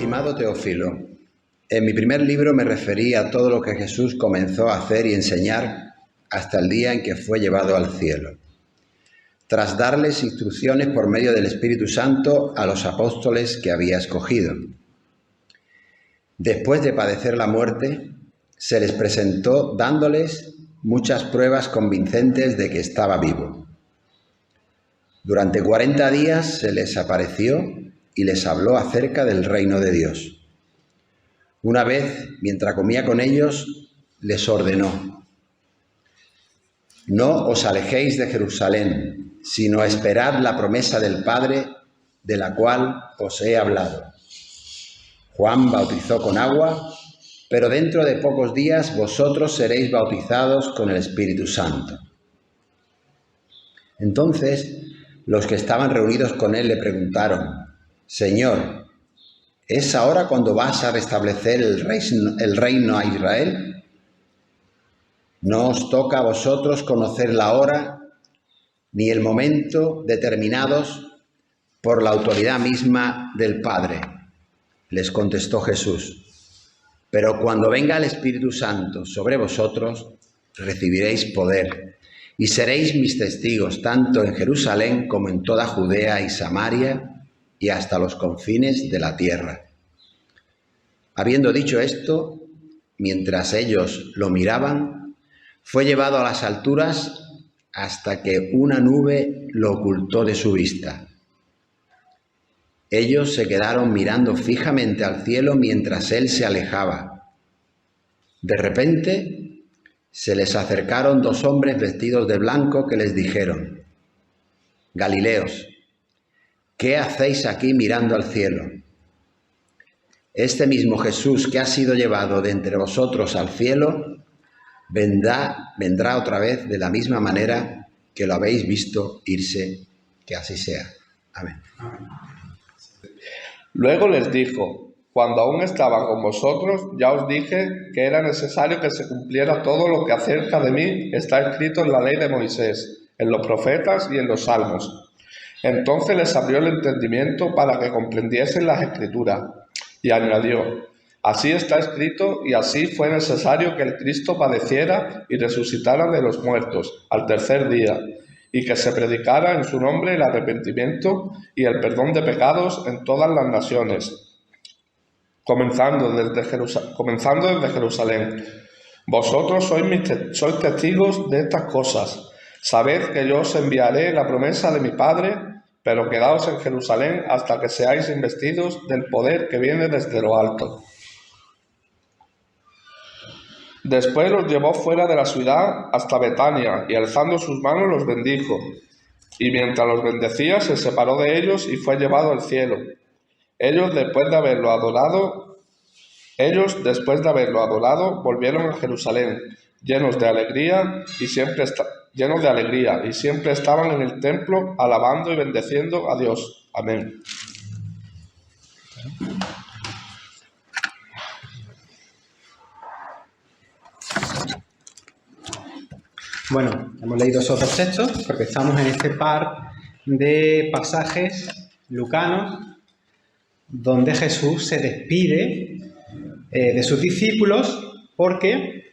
Estimado Teófilo, en mi primer libro me referí a todo lo que Jesús comenzó a hacer y enseñar hasta el día en que fue llevado al cielo, tras darles instrucciones por medio del Espíritu Santo a los apóstoles que había escogido. Después de padecer la muerte, se les presentó dándoles muchas pruebas convincentes de que estaba vivo. Durante 40 días se les apareció y les habló acerca del reino de Dios. Una vez, mientras comía con ellos, les ordenó: no os alejéis de Jerusalén, sino esperad la promesa del Padre, de la cual os he hablado. Juan bautizó con agua, pero dentro de pocos días vosotros seréis bautizados con el Espíritu Santo. Entonces, los que estaban reunidos con él le preguntaron: Señor, ¿es ahora cuando vas a restablecer el reino a Israel? No os toca a vosotros conocer la hora ni el momento determinados por la autoridad misma del Padre. Les contestó Jesús: pero cuando venga el Espíritu Santo sobre vosotros, recibiréis poder y seréis mis testigos tanto en Jerusalén como en toda Judea y Samaria y hasta los confines de la tierra. Habiendo dicho esto, mientras ellos lo miraban, fue llevado a las alturas hasta que una nube lo ocultó de su vista. Ellos se quedaron mirando fijamente al cielo mientras él se alejaba. De repente se les acercaron dos hombres vestidos de blanco que les dijeron: Galileos, ¿qué hacéis aquí mirando al cielo? Este mismo Jesús que ha sido llevado de entre vosotros al cielo, vendrá otra vez de la misma manera que lo habéis visto irse, que así sea. Amén. Luego les dijo: cuando aún estaba con vosotros, ya os dije que era necesario que se cumpliera todo lo que acerca de mí está escrito en la ley de Moisés, en los profetas y en los salmos. Entonces les abrió el entendimiento para que comprendiesen las Escrituras, y añadió: así está escrito, y así fue necesario que el Cristo padeciera y resucitara de los muertos al tercer día, y que se predicara en su nombre el arrepentimiento y el perdón de pecados en todas las naciones, comenzando desde Jerusalén. Vosotros sois testigos de estas cosas. Sabed que yo os enviaré la promesa de mi Padre, pero quedaos en Jerusalén hasta que seáis investidos del poder que viene desde lo alto. Después los llevó fuera de la ciudad hasta Betania, y alzando sus manos los bendijo. Y mientras los bendecía, se separó de ellos y fue llevado al cielo. Ellos, después de haberlo adorado, volvieron a Jerusalén, llenos de alegría, y siempre estaban en el templo alabando y bendeciendo a Dios. Amén. Bueno, hemos leído esos dos textos porque estamos en este par de pasajes lucanos donde Jesús se despide de sus discípulos porque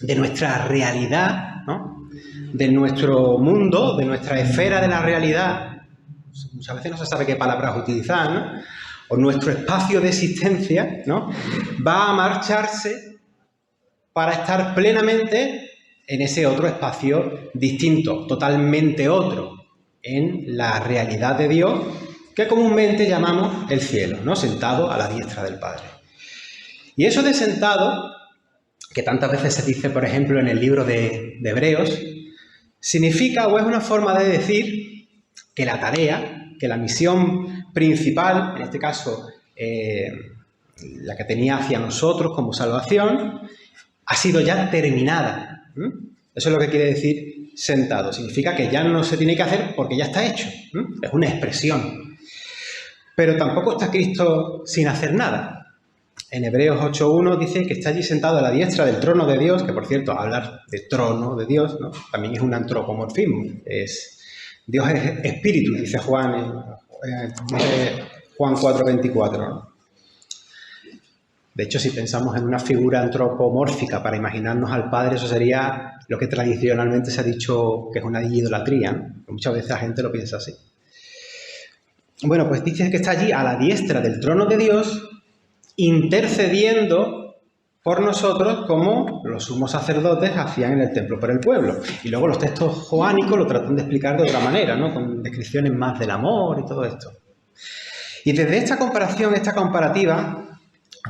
de nuestra realidad, ¿no?, de nuestro mundo, de nuestra esfera de la realidad, muchas veces no se sabe qué palabras utilizar, ¿no?, o nuestro espacio de existencia, ¿no?, va a marcharse para estar plenamente en ese otro espacio distinto, totalmente otro, en la realidad de Dios, que comúnmente llamamos el cielo, ¿no?, sentado a la diestra del Padre. Y eso de sentado, que tantas veces se dice, por ejemplo, en el libro de Hebreos, significa o es una forma de decir que la tarea, que la misión principal, en este caso la que tenía hacia nosotros como salvación, ha sido ya terminada. Eso es lo que quiere decir sentado. Significa que ya no se tiene que hacer porque ya está hecho. Es una expresión. Pero tampoco está Cristo sin hacer nada. En Hebreos 8.1 dice que está allí sentado a la diestra del trono de Dios, que por cierto, hablar de trono de Dios, ¿no?, también es un antropomorfismo. Dios es espíritu, dice Juan 4.24, ¿no? De hecho, si pensamos en una figura antropomórfica para imaginarnos al Padre, eso sería lo que tradicionalmente se ha dicho que es una idolatría, ¿no? Muchas veces la gente lo piensa así. Bueno, pues dice que está allí a la diestra del trono de Dios, intercediendo por nosotros como los sumos sacerdotes hacían en el templo por el pueblo. Y luego los textos joánicos lo tratan de explicar de otra manera, ¿no? Con descripciones más del amor y todo esto. Y desde esta comparación, esta comparativa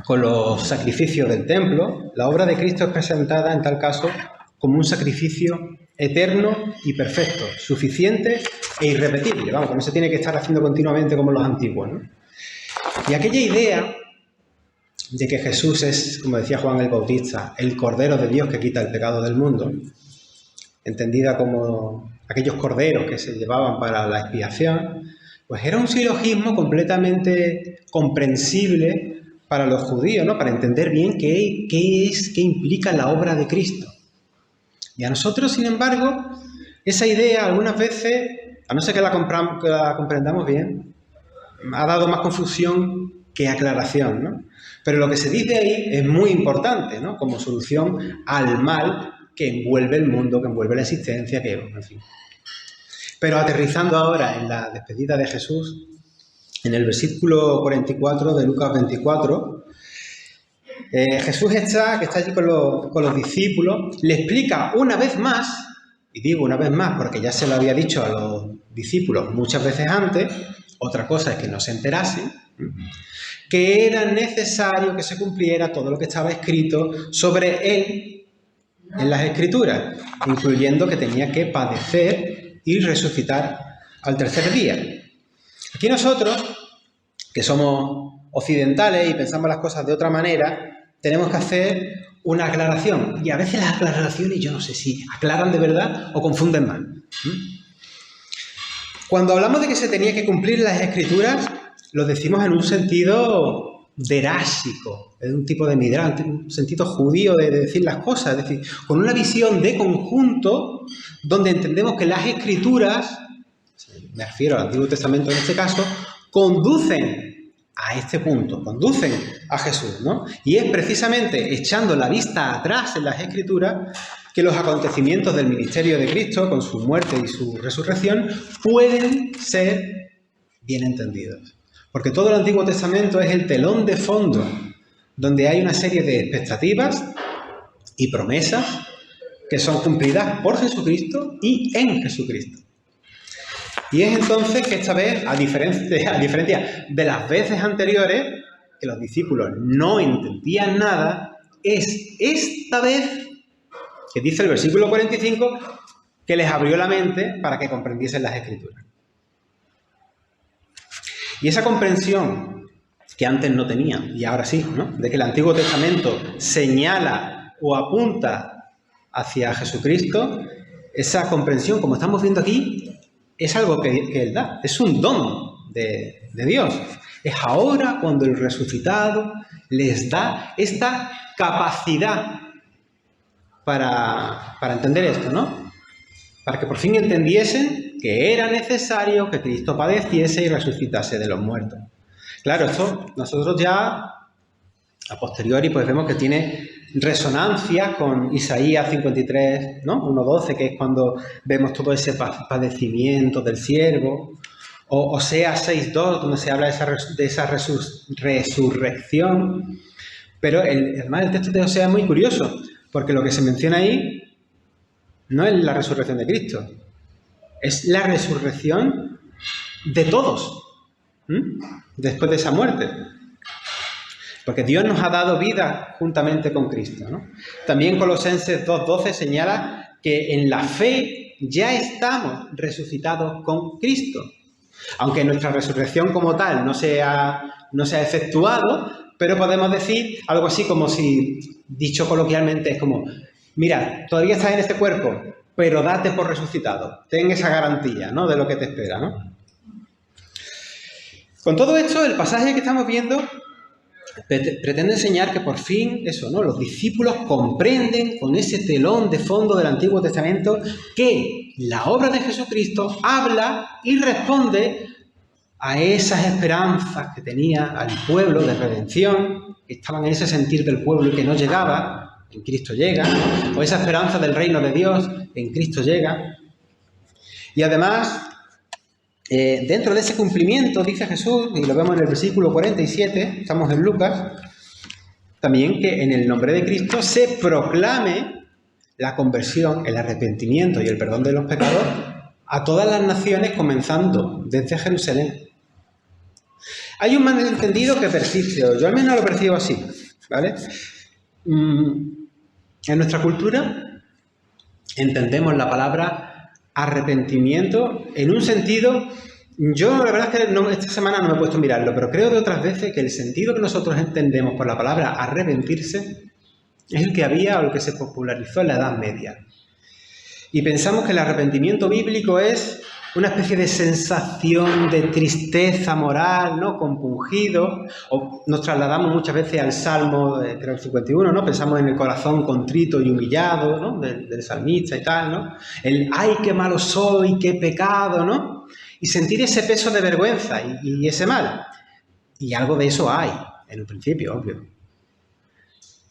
con los sacrificios del templo, la obra de Cristo es presentada en tal caso como un sacrificio eterno y perfecto, suficiente e irrepetible. Vamos, que no se tiene que estar haciendo continuamente como los antiguos, ¿no? Y aquella idea de que Jesús es, como decía Juan el Bautista, el Cordero de Dios que quita el pecado del mundo, entendida como aquellos corderos que se llevaban para la expiación, pues era un silogismo completamente comprensible para los judíos, ¿no? Para entender bien qué implica la obra de Cristo. Y a nosotros, sin embargo, esa idea algunas veces, a no ser que la comprendamos bien, ha dado más confusión que aclaración, ¿no? Pero lo que se dice ahí es muy importante, ¿no? Como solución al mal que envuelve el mundo, que envuelve la existencia, que, en fin. Pero aterrizando ahora en la despedida de Jesús, en el versículo 44 de Lucas 24, Jesús que está allí con los discípulos, le explica una vez más, y digo una vez más porque ya se lo había dicho a los discípulos muchas veces antes, otra cosa es que no se enterasen, que era necesario que se cumpliera todo lo que estaba escrito sobre él en las Escrituras, incluyendo que tenía que padecer y resucitar al tercer día. Aquí nosotros, que somos occidentales y pensamos las cosas de otra manera, tenemos que hacer una aclaración. Y a veces las aclaraciones, yo no sé si aclaran de verdad o confunden más. Cuando hablamos de que se tenía que cumplir las Escrituras, lo decimos en un sentido derásico, en un tipo de midrash, un sentido judío de decir las cosas, es decir, con una visión de conjunto donde entendemos que las Escrituras, me refiero al Antiguo Testamento en este caso, conducen a este punto, conducen a Jesús, ¿no? Y es precisamente echando la vista atrás en las Escrituras que los acontecimientos del ministerio de Cristo, con su muerte y su resurrección, pueden ser bien entendidos. Porque todo el Antiguo Testamento es el telón de fondo, donde hay una serie de expectativas y promesas que son cumplidas por Jesucristo y en Jesucristo. Y es entonces que esta vez, a diferencia de las veces anteriores, que los discípulos no entendían nada, es esta vez, que dice el versículo 45, que les abrió la mente para que comprendiesen las Escrituras. Y esa comprensión que antes no tenían, y ahora sí, ¿no? De que el Antiguo Testamento señala o apunta hacia Jesucristo, esa comprensión, como estamos viendo aquí, es algo que Él da, es un don de Dios. Es ahora cuando el resucitado les da esta capacidad para entender esto, ¿no? Para que por fin entendiesen que era necesario que Cristo padeciese y resucitase de los muertos. Claro, esto nosotros ya a posteriori pues vemos que tiene resonancia con Isaías 53, ¿no? 1.12, que es cuando vemos todo ese padecimiento del siervo, o Oseas 6.2, donde se habla de esa resurrección. Pero además el texto de Oseas es muy curioso, porque lo que se menciona ahí no es la resurrección de Cristo, es la resurrección de todos, después de esa muerte. Porque Dios nos ha dado vida juntamente con Cristo, ¿no? También Colosenses 2.12 señala que en la fe ya estamos resucitados con Cristo. Aunque nuestra resurrección como tal no se ha efectuado, pero podemos decir algo así como si, dicho coloquialmente, es como, mira, todavía estás en este cuerpo, pero date por resucitado. Ten esa garantía, ¿no? De lo que te espera, ¿no? Con todo esto, el pasaje que estamos viendo pretende enseñar que por fin, eso, ¿no? Los discípulos comprenden con ese telón de fondo del Antiguo Testamento que la obra de Jesucristo habla y responde a esas esperanzas que tenía al pueblo de redención, que estaban en ese sentir del pueblo y que no llegaba, en Cristo llega, ¿no? O esa esperanza del reino de Dios, en Cristo llega. Y además, dentro de ese cumplimiento, dice Jesús, y lo vemos en el versículo 47, estamos en Lucas, también que en el nombre de Cristo se proclame la conversión, el arrepentimiento y el perdón de los pecados a todas las naciones, comenzando desde Jerusalén. Hay un malentendido que persiste, o yo al menos lo percibo así, ¿vale? En nuestra cultura entendemos la palabra arrepentimiento en un sentido, yo la verdad es que esta semana no me he puesto a mirarlo, pero creo de otras veces que el sentido que nosotros entendemos por la palabra arrepentirse es el que había o el que se popularizó en la Edad Media. Y pensamos que el arrepentimiento bíblico es una especie de sensación de tristeza moral, ¿no? Compungido, o nos trasladamos muchas veces al Salmo, creo el 51, ¿no? Pensamos en el corazón contrito y humillado, ¿no? Del salmista y tal, ¿no? El ¡ay, qué malo soy, qué pecado!, ¿no? Y sentir ese peso de vergüenza y ese mal. Y algo de eso hay, en un principio, obvio.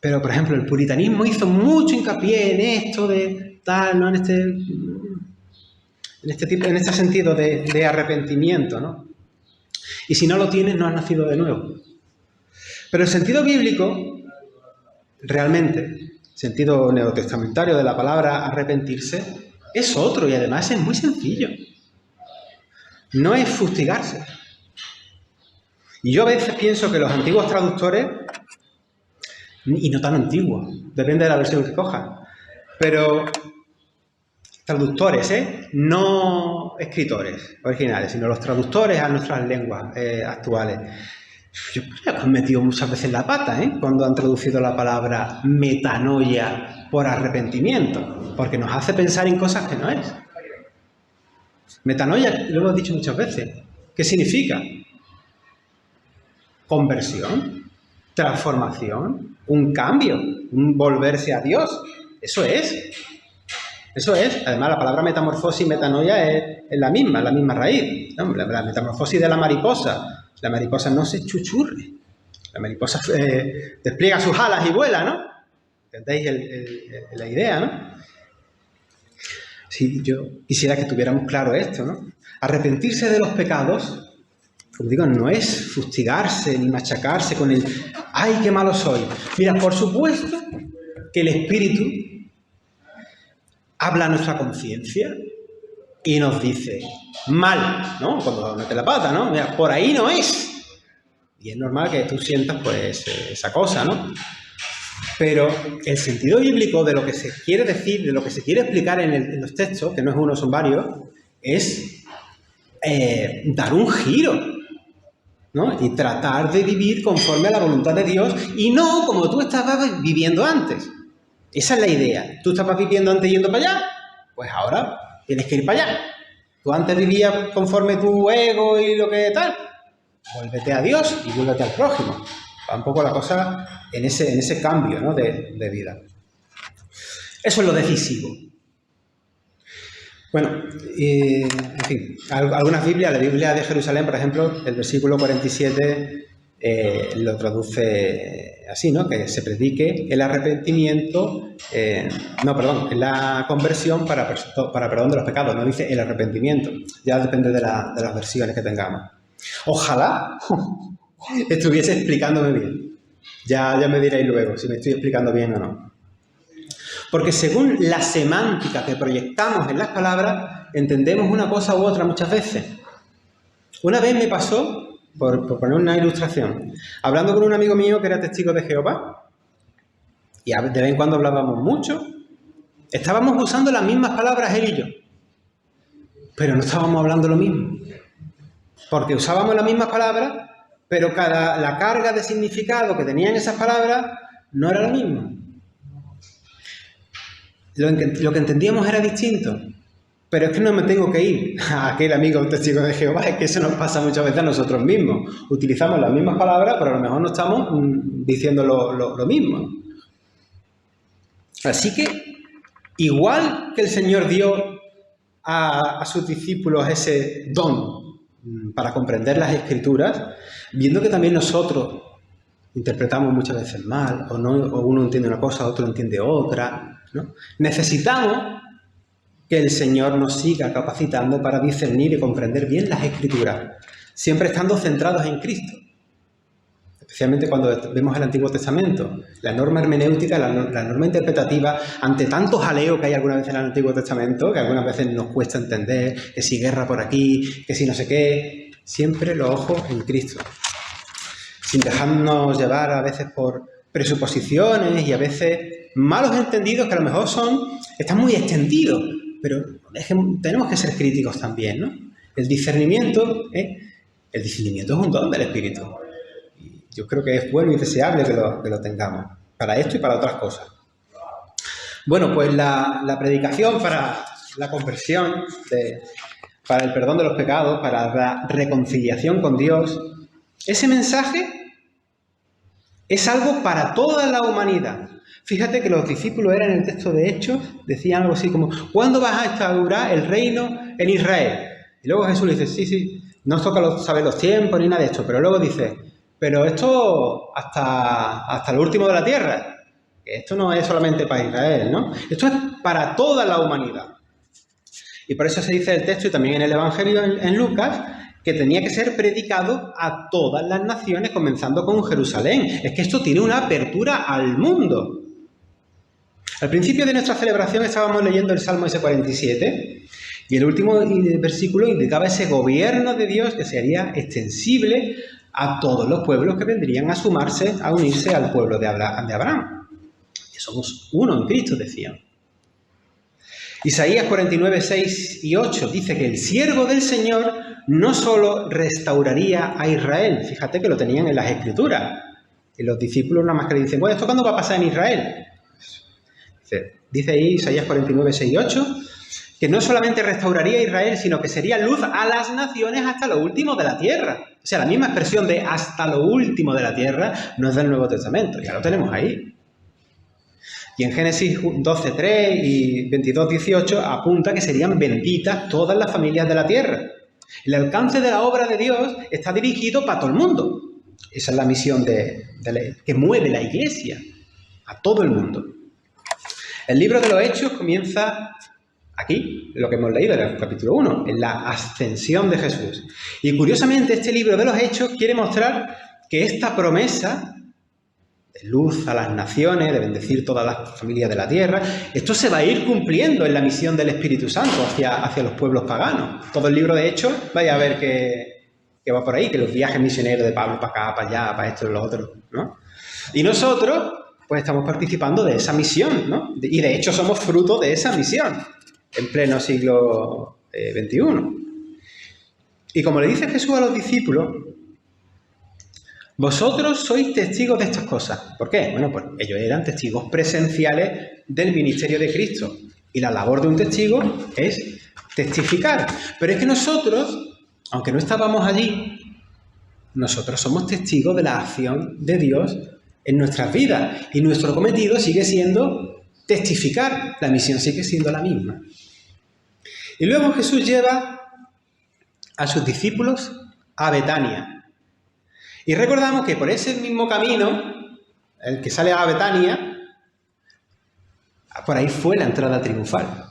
Pero, por ejemplo, el puritanismo hizo mucho hincapié en esto de tal, ¿no? En este sentido de arrepentimiento, ¿no? Y si no lo tienes, no has nacido de nuevo. Pero el sentido bíblico, realmente, el sentido neotestamentario de la palabra arrepentirse, es otro y además es muy sencillo. No es fustigarse. Y yo a veces pienso que los antiguos traductores, y no tan antiguos, depende de la versión que cojas, pero traductores, no escritores originales, sino los traductores a nuestras lenguas actuales. Yo creo que han metido muchas veces la pata, cuando han traducido la palabra metanoia por arrepentimiento, porque nos hace pensar en cosas que no es. Metanoia, lo hemos dicho muchas veces. ¿Qué significa? Conversión, transformación, un cambio, un volverse a Dios. Eso es. Además, la palabra metamorfosis y metanoia es la misma raíz, ¿no? La metamorfosis de la mariposa no se chuchurre. La mariposa despliega sus alas y vuela, ¿no? ¿Entendéis la idea, no? Sí, yo quisiera que tuviéramos claro esto, ¿no? Arrepentirse de los pecados, como digo, no es fustigarse ni machacarse con el ¡ay, qué malo soy! Mira, por supuesto que el Espíritu habla a nuestra conciencia y nos dice mal, ¿no? Cuando mete la pata, ¿no? Mira, por ahí no es. Y es normal que tú sientas, pues, esa cosa, ¿no? Pero el sentido bíblico de lo que se quiere decir, de lo que se quiere explicar en los textos, que no es uno, son varios, es dar un giro, ¿no? Y tratar de vivir conforme a la voluntad de Dios y no como tú estabas viviendo antes. Esa es la idea. Tú estabas viviendo antes yendo para allá, pues ahora tienes que ir para allá. Tú antes vivías conforme tu ego y lo que tal. Vuélvete a Dios y vuélvete al prójimo. Va un poco la cosa en ese cambio, ¿no? de vida. Eso es lo decisivo. Bueno, en fin, algunas Biblias, la Biblia de Jerusalén, por ejemplo, el versículo 47 lo traduce así, ¿no? Que se predique el arrepentimiento, la conversión para perdón de los pecados, no dice el arrepentimiento, ya depende de las versiones que tengamos. Ojalá estuviese explicándome bien, ya me diréis luego si me estoy explicando bien o no. Porque según la semántica que proyectamos en las palabras, entendemos una cosa u otra muchas veces. Una vez me pasó, por poner una ilustración, hablando con un amigo mío que era testigo de Jehová, y de vez en cuando hablábamos mucho, estábamos usando las mismas palabras él y yo, pero no estábamos hablando lo mismo. Porque usábamos las mismas palabras, pero la carga de significado que tenían esas palabras no era lo mismo. Lo que entendíamos era distinto, pero es que no me tengo que ir a aquel amigo un testigo de Jehová, es que eso nos pasa muchas veces a nosotros mismos. Utilizamos las mismas palabras, pero a lo mejor no estamos diciendo lo mismo. Así que, igual que el Señor dio a sus discípulos ese don para comprender las Escrituras, viendo que también nosotros interpretamos muchas veces mal, o uno entiende una cosa, otro entiende otra, ¿no? Necesitamos que el Señor nos siga capacitando para discernir y comprender bien las Escrituras, siempre estando centrados en Cristo. Especialmente cuando vemos el Antiguo Testamento, la norma hermenéutica, la norma interpretativa, ante tanto jaleo que hay algunas veces en el Antiguo Testamento, que algunas veces nos cuesta entender, que si guerra por aquí, que si no sé qué, siempre los ojos en Cristo. Sin dejarnos llevar a veces por presuposiciones y a veces malos entendidos que a lo mejor están muy extendidos, pero tenemos que ser críticos también, ¿no? El discernimiento es un don del Espíritu. Yo creo que es bueno y deseable que lo tengamos, para esto y para otras cosas. Bueno, pues la predicación para la conversión, para el perdón de los pecados, para la reconciliación con Dios, ese mensaje es algo para toda la humanidad. Fíjate que los discípulos eran en el texto de Hechos, decían algo así como, ¿cuándo vas a instaurar el reino en Israel? Y luego Jesús le dice, sí, no os toca saber los tiempos ni nada de esto, pero luego dice, pero esto hasta lo último de la tierra. Esto no es solamente para Israel, ¿no? Esto es para toda la humanidad. Y por eso se dice el texto y también en el Evangelio en Lucas, que tenía que ser predicado a todas las naciones, comenzando con Jerusalén. Es que esto tiene una apertura al mundo. Al principio de nuestra celebración estábamos leyendo el Salmo ese 47 y el último versículo indicaba ese gobierno de Dios que sería extensible a todos los pueblos que vendrían a unirse al pueblo de Abraham. Que somos uno en Cristo, decían. Isaías 49, 6 y 8 dice que el siervo del Señor no solo restauraría a Israel, fíjate que lo tenían en las Escrituras, y los discípulos nada más que le dicen, bueno, ¿esto cuándo va a pasar en Israel? Dice ahí Isaías 49, 6 y 8, que no solamente restauraría a Israel, sino que sería luz a las naciones hasta lo último de la tierra. O sea, la misma expresión de hasta lo último de la tierra no es del Nuevo Testamento, ya lo tenemos ahí. Y en Génesis 12:3 y 22:18 apunta que serían benditas todas las familias de la tierra. El alcance de la obra de Dios está dirigido para todo el mundo. Esa es la misión que mueve la Iglesia, a todo el mundo. El libro de los Hechos comienza aquí, lo que hemos leído en el capítulo 1, en la ascensión de Jesús. Y curiosamente este libro de los Hechos quiere mostrar que esta promesa de luz a las naciones, de bendecir todas las familias de la tierra, esto se va a ir cumpliendo en la misión del Espíritu Santo hacia los pueblos paganos. Todo el libro de Hechos, vaya a ver que va por ahí, que los viajes misioneros de Pablo para acá, para allá, para esto y lo otro, ¿no? Y nosotros, pues estamos participando de esa misión, ¿no? Y de hecho somos fruto de esa misión en pleno siglo XXI. Y como le dice Jesús a los discípulos, vosotros sois testigos de estas cosas. ¿Por qué? Bueno, pues ellos eran testigos presenciales del ministerio de Cristo. Y la labor de un testigo es testificar. Pero es que nosotros, aunque no estábamos allí, nosotros somos testigos de la acción de Dios en nuestras vidas. Y nuestro cometido sigue siendo testificar. La misión sigue siendo la misma. Y luego Jesús lleva a sus discípulos a Betania. Y recordamos que por ese mismo camino, el que sale a Betania, por ahí fue la entrada triunfal.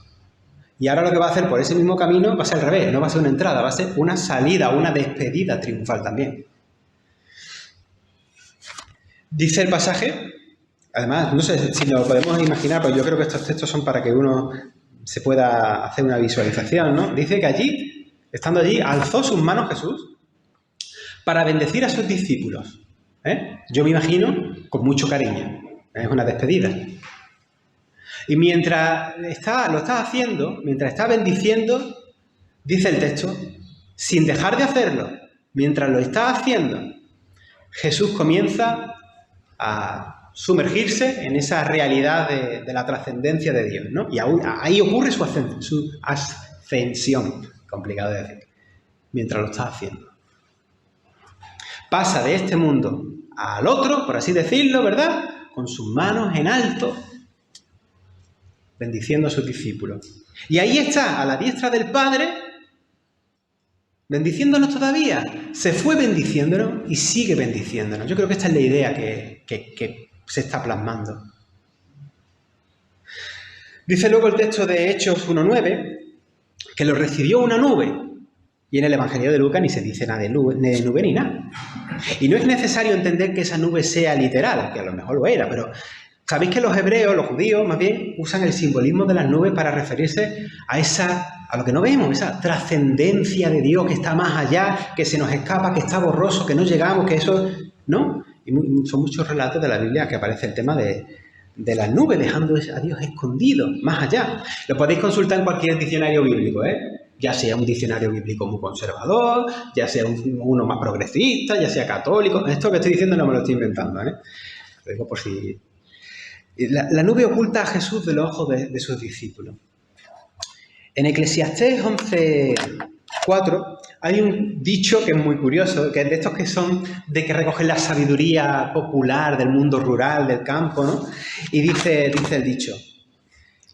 Y ahora lo que va a hacer por ese mismo camino va a ser al revés, no va a ser una entrada, va a ser una salida, una despedida triunfal también. Dice el pasaje, además, no sé si lo podemos imaginar, pues yo creo que estos textos son para que uno se pueda hacer una visualización, ¿no? Dice que allí, estando allí, alzó sus manos Jesús para bendecir a sus discípulos. Yo me imagino con mucho cariño. Es una despedida. Y mientras lo está haciendo, mientras está bendiciendo, dice el texto, sin dejar de hacerlo, mientras lo está haciendo, Jesús comienza a sumergirse en esa realidad de la trascendencia de Dios, ¿no? Y ahí ocurre su ascensión, complicado de decir, mientras lo está haciendo. Pasa de este mundo al otro, por así decirlo, ¿verdad? Con sus manos en alto, bendiciendo a sus discípulos. Y ahí está, a la diestra del Padre, ¿Bendiciéndonos todavía? Se fue bendiciéndonos y sigue bendiciéndonos. Yo creo que esta es la idea que se está plasmando. Dice luego el texto de Hechos 1:9 que lo recibió una nube. Y en el Evangelio de Lucas ni se dice nada de nube ni nada. Y no es necesario entender que esa nube sea literal, que a lo mejor lo era, pero sabéis que los hebreos, los judíos, más bien, usan el simbolismo de las nubes para referirse a lo que no vemos, esa trascendencia de Dios que está más allá, que se nos escapa, que está borroso, que no llegamos, que eso, ¿no? Y son muchos relatos de la Biblia que aparece el tema de las nubes, dejando a Dios escondido, más allá. Lo podéis consultar en cualquier diccionario bíblico, ya sea un diccionario bíblico muy conservador, ya sea uno más progresista, ya sea católico. Esto que estoy diciendo no me lo estoy inventando, Lo digo por si... La nube oculta a Jesús de los ojos de sus discípulos. En Eclesiastés 11:4 hay un dicho que es muy curioso, que es de estos que son de que recogen la sabiduría popular del mundo rural, del campo, ¿no? Y dice el dicho: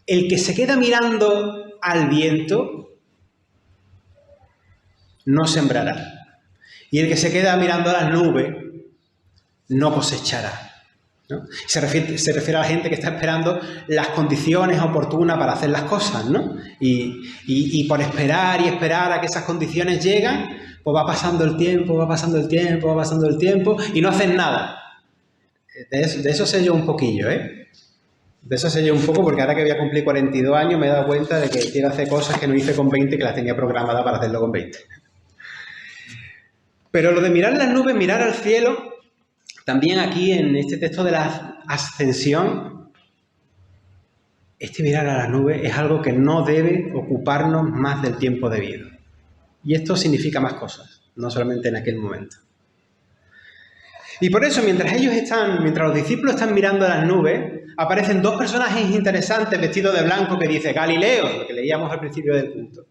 el que se queda mirando al viento no sembrará, y el que se queda mirando a las nubes no cosechará, ¿no? Se refiere a la gente que está esperando las condiciones oportunas para hacer las cosas, ¿no? Y por esperar y esperar a que esas condiciones llegan, pues va pasando el tiempo y no hacen nada. De eso sé yo un poquillo, De eso sé yo un poco, porque ahora que voy a cumplir 42 años me he dado cuenta de que quiero hacer cosas que no hice con 20, que las tenía programadas para hacerlo con 20. Pero lo de mirar las nubes, mirar al cielo, también aquí en este texto de la ascensión, este mirar a las nubes es algo que no debe ocuparnos más del tiempo debido. Y esto significa más cosas, no solamente en aquel momento. Y por eso, mientras los discípulos están mirando a las nubes, aparecen dos personajes interesantes vestidos de blanco que dice: Galileos, lo que leíamos al principio del culto.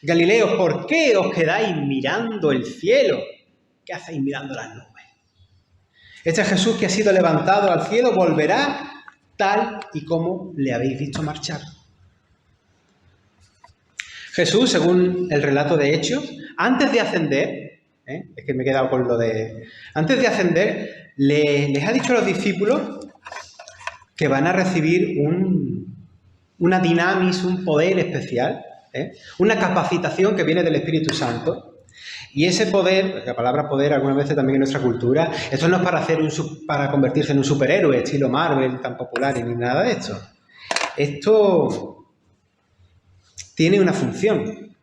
Galileos, ¿por qué os quedáis mirando el cielo? ¿Qué hacéis mirando las nubes? Este Jesús que ha sido levantado al cielo volverá tal y como le habéis visto marchar. Jesús, según el relato de Hechos, antes de ascender, es que me he quedado con lo de... Antes de ascender, les ha dicho a los discípulos que van a recibir una dinamis, un poder especial, una capacitación que viene del Espíritu Santo. Y ese poder, la palabra poder algunas veces también en nuestra cultura, esto no es para convertirse en un superhéroe estilo Marvel tan popular ni nada de esto. Esto tiene una función.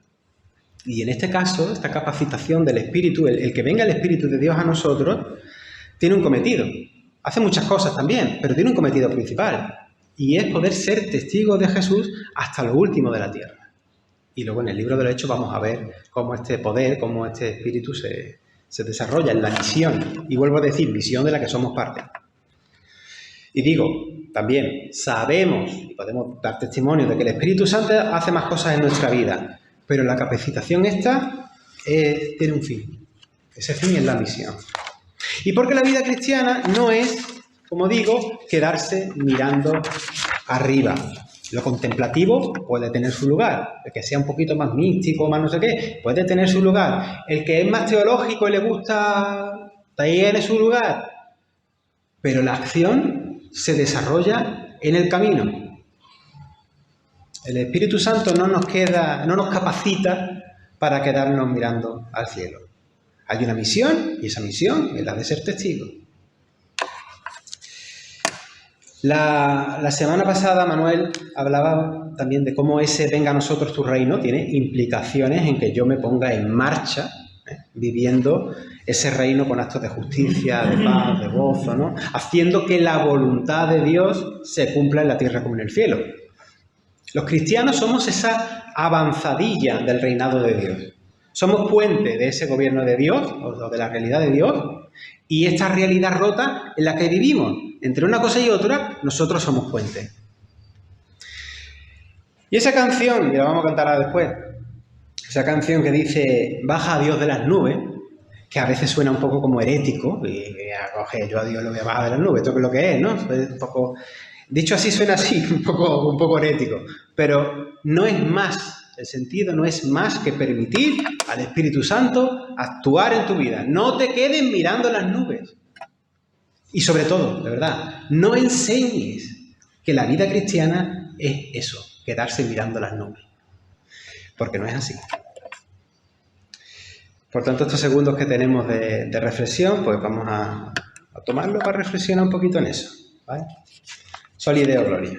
Y en este caso, esta capacitación del Espíritu, el que venga el Espíritu de Dios a nosotros, tiene un cometido. Hace muchas cosas también, pero tiene un cometido principal. Y es poder ser testigos de Jesús hasta lo último de la tierra. Y luego en el libro de los Hechos vamos a ver cómo este poder, cómo este espíritu se desarrolla en la misión. Y vuelvo a decir, misión de la que somos parte. Y digo, también sabemos y podemos dar testimonio de que el Espíritu Santo hace más cosas en nuestra vida. Pero la capacitación esta tiene un fin. Ese fin es la misión. Y porque la vida cristiana no es, como digo, quedarse mirando arriba. Lo contemplativo puede tener su lugar. El que sea un poquito más místico, más no sé qué, puede tener su lugar. El que es más teológico y le gusta, tiene su lugar. Pero la acción se desarrolla en el camino. El Espíritu Santo no nos capacita para quedarnos mirando al cielo. Hay una misión y esa misión es la de ser testigo. La semana pasada Manuel hablaba también de cómo ese venga a nosotros tu reino tiene implicaciones en que yo me ponga en marcha, viviendo ese reino con actos de justicia, de paz, de gozo, ¿no? Haciendo que la voluntad de Dios se cumpla en la tierra como en el cielo. Los cristianos somos esa avanzadilla del reinado de Dios. Somos puente de ese gobierno de Dios, o de la realidad de Dios, y esta realidad rota en la que vivimos. Entre una cosa y otra, nosotros somos puente. Y esa canción, que la vamos a cantar ahora después, esa canción que dice baja a Dios de las nubes, que a veces suena un poco como herético, y yo a Dios lo voy a bajar de las nubes, esto es lo que es, ¿no? Es un poco, dicho así suena así, un poco herético, pero no es más El sentido no es más que permitir al Espíritu Santo actuar en tu vida. No te quedes mirando las nubes. Y sobre todo, de verdad, no enseñes que la vida cristiana es eso, quedarse mirando las nubes. Porque no es así. Por tanto, estos segundos que tenemos de reflexión, pues vamos a tomarlo para reflexionar un poquito en eso, ¿vale? Soli Deo Gloria.